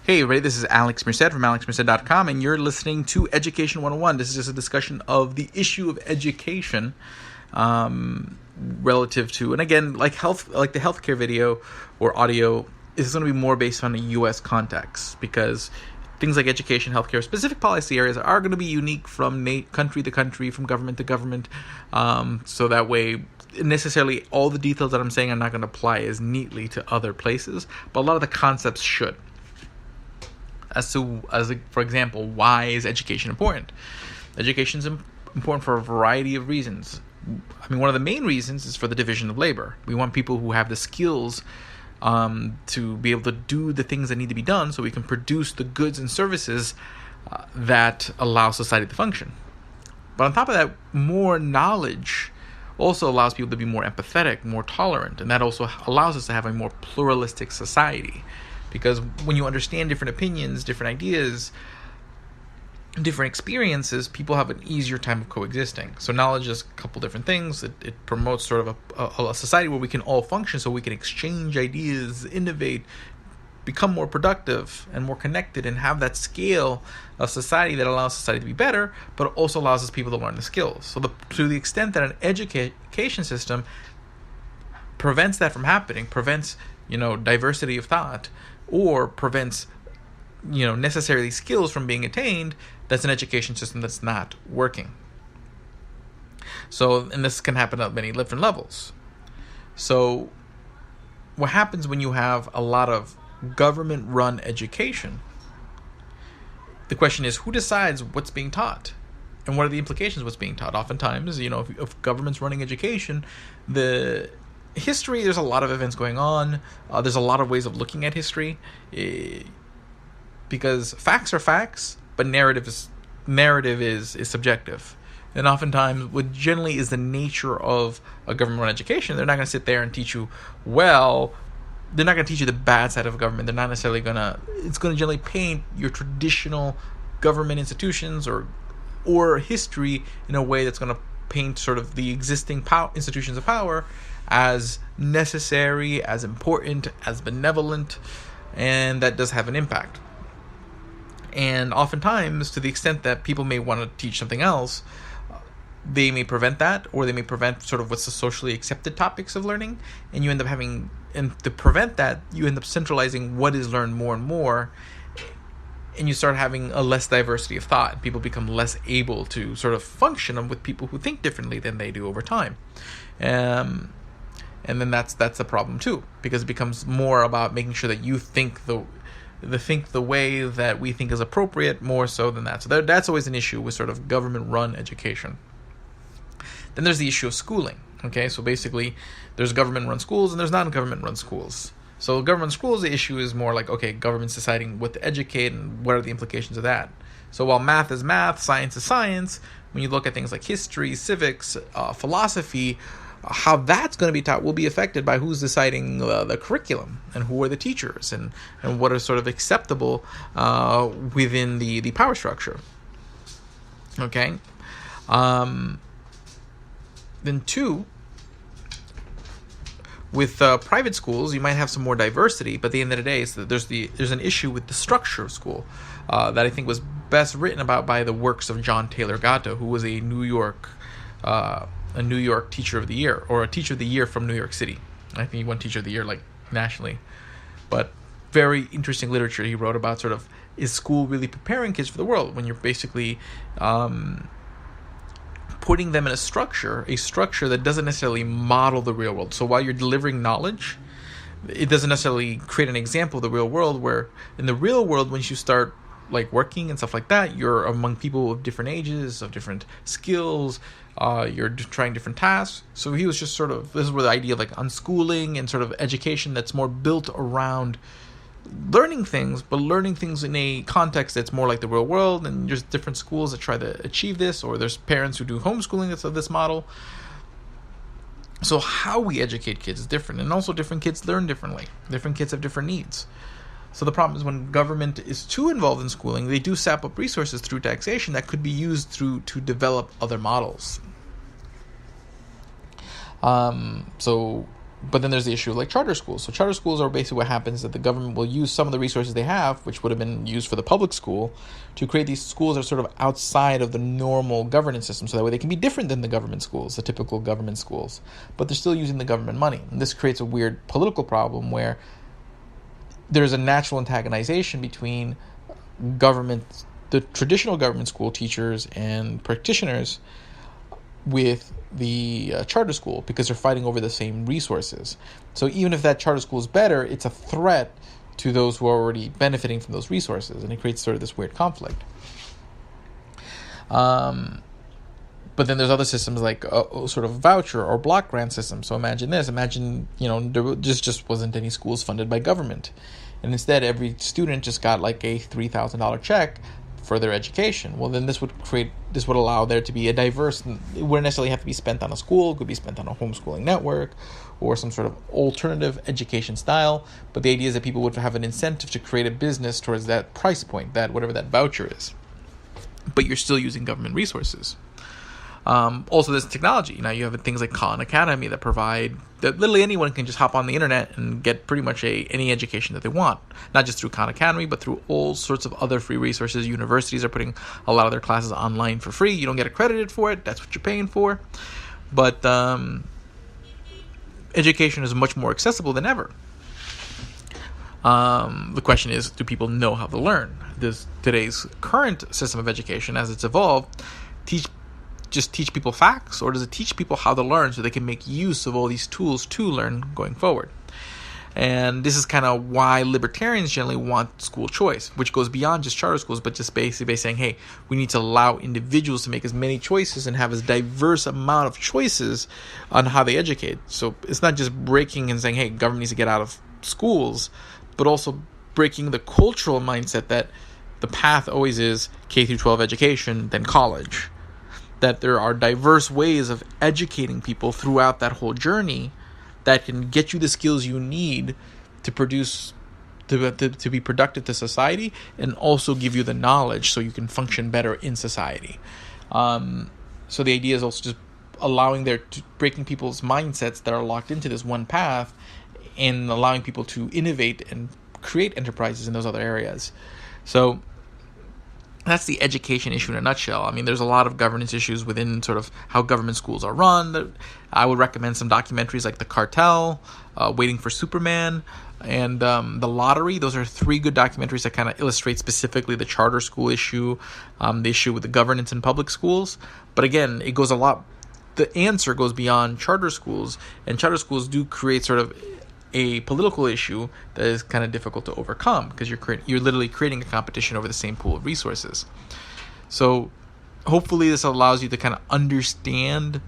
Hey everybody, this is Alex Merced from alexmerced.com, and you're listening to Education 101. This is just a discussion of the issue of education relative to, and again, like the healthcare video or audio is going to be more based on a U.S. context, because things like education, healthcare, specific policy areas are going to be unique from country to country, from government to government, so that way necessarily all the details that I'm saying are not going to apply as neatly to other places, but a lot of the concepts should. For example, why is education important? Education is important for a variety of reasons. I mean, one of the main reasons is for the division of labor. We want people who have the skills to be able to do the things that need to be done so we can produce the goods and services that allow society to function. But on top of that, more knowledge also allows people to be more empathetic, more tolerant, and that also allows us to have a more pluralistic society. Because when you understand different opinions, different ideas, different experiences, people have an easier time of coexisting. So knowledge is a couple different things. It promotes sort of a society where we can all function, so we can exchange ideas, innovate, become more productive and more connected, and have that scale of society that allows society to be better, but also allows us people to learn the skills. So to the extent that an education system prevents that from happening, prevents diversity of thought, or prevents necessary skills from being attained, that's an education system that's not working. So, and this can happen at many different levels. So what happens when you have a lot of government-run education? The question is, who decides what's being taught? And what are the implications of what's being taught? Oftentimes, if government's running education, the history, there's a lot of events going on. There's a lot of ways of looking at history, because facts are facts, but narrative is subjective. And oftentimes, what generally is the nature of a government-run education, they're not going to sit there and teach you, they're not going to teach you the bad side of government. They're not necessarily it's going to generally paint your traditional government institutions or history in a way that's going to paint sort of the existing institutions of power as necessary, as important, as benevolent, and that does have an impact. And oftentimes, to the extent that people may want to teach something else, they may prevent that, or they may prevent sort of what's the socially accepted topics of learning, and you end up and to prevent that, you end up centralizing what is learned more and more, and you start having a less diversity of thought. People become less able to sort of function with people who think differently than they do over time. And then that's a problem too, because it becomes more about making sure that you think the way that we think is appropriate more so than that. So that's always an issue with sort of government-run education. Then there's the issue of schooling. Okay, so basically there's government-run schools and there's non-government-run schools. So government schools, the issue is more like, okay, government's deciding what to educate and what are the implications of that. So while math is math, science is science, when you look at things like history, civics, philosophy, how that's going to be taught will be affected by who's deciding the curriculum and who are the teachers and what are sort of acceptable within the power structure. Okay. Then two, with private schools, you might have some more diversity, but at the end of the day, there's an issue with the structure of school that I think was best written about by the works of John Taylor Gatto, who was a New York Teacher of the Year, or a Teacher of the Year from New York City. I think he won Teacher of the Year like nationally. But very interesting literature he wrote about sort of, is school really preparing kids for the world when you're basically putting them in a structure that doesn't necessarily model the real world. So while you're delivering knowledge, it doesn't necessarily create an example of the real world, where in the real world, once you start like working and stuff like that, you're among people of different ages, of different skills, you're trying different tasks. So he was just sort of, this is where the idea of like unschooling and sort of education that's more built around learning things, but learning things in a context that's more like the real world. And there's different schools that try to achieve this, or there's parents who do homeschooling that's of this model. So how we educate kids is different, and also different kids learn differently. Different kids have different needs. So the problem is when government is too involved in schooling, they do sap up resources through taxation that could be used to develop other models. So But then there's the issue of like charter schools. So charter schools are basically what happens that the government will use some of the resources they have, which would have been used for the public school, to create these schools that are sort of outside of the normal governance system. So that way they can be different than the government schools, the typical government schools. But they're still using the government money. And this creates a weird political problem where there's a natural antagonization between government, the traditional government school teachers and practitioners, with the charter school, because they're fighting over the same resources. So even if that charter school is better, it's a threat to those who are already benefiting from those resources, and it creates sort of this weird conflict. But then there's other systems like a sort of voucher or block grant system. So imagine this. Imagine, there just wasn't any schools funded by government. And instead, every student just got like a $3,000 check for their education. Well, then this would allow there to be a diverse, it wouldn't necessarily have to be spent on a school, it could be spent on a homeschooling network or some sort of alternative education style. But the idea is that people would have an incentive to create a business towards that price point, that whatever that voucher is. But you're still using government resources. Also, there's technology. Now you have things like Khan Academy that provide that literally anyone can just hop on the internet and get pretty much any education that they want. Not just through Khan Academy, but through all sorts of other free resources. Universities are putting a lot of their classes online for free. You don't get accredited for it. That's what you're paying for. But education is much more accessible than ever. The question is, do people know how to learn? Does today's current system of education, as it's evolved, teach people facts, or does it teach people how to learn so they can make use of all these tools to learn going forward? And this is kind of why libertarians generally want school choice, which goes beyond just charter schools, but just basically saying, hey, we need to allow individuals to make as many choices and have as diverse amount of choices on how they educate. So it's not just breaking and saying, hey, government needs to get out of schools, but also breaking the cultural mindset that the path always is K through 12 education, then college. That there are diverse ways of educating people throughout that whole journey that can get you the skills you need to produce, to be productive to society, and also give you the knowledge so you can function better in society. So the idea is also just breaking people's mindsets that are locked into this one path, and allowing people to innovate and create enterprises in those other areas. So that's the education issue in a nutshell. I mean, there's a lot of governance issues within sort of how government schools are run. I would recommend some documentaries like The Cartel, Waiting for Superman, and The Lottery. Those are 3 good documentaries that kind of illustrate specifically the charter school issue, the issue with the governance in public schools. But again, the answer goes beyond charter schools, and charter schools do create sort of a political issue that is kind of difficult to overcome, because you're literally creating a competition over the same pool of resources. So hopefully this allows you to kind of understand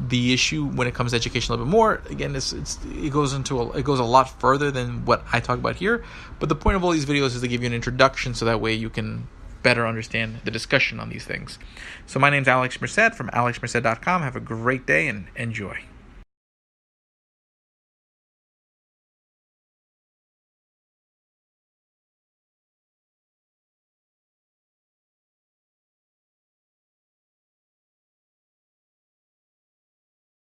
the issue when it comes to education a little bit more. Again, it goes a lot further than what I talk about here, but the point of all these videos is to give you an introduction so that way you can better understand the discussion on these things. So my name's Alex Merced from alexmerced.com. Have a great day and enjoy.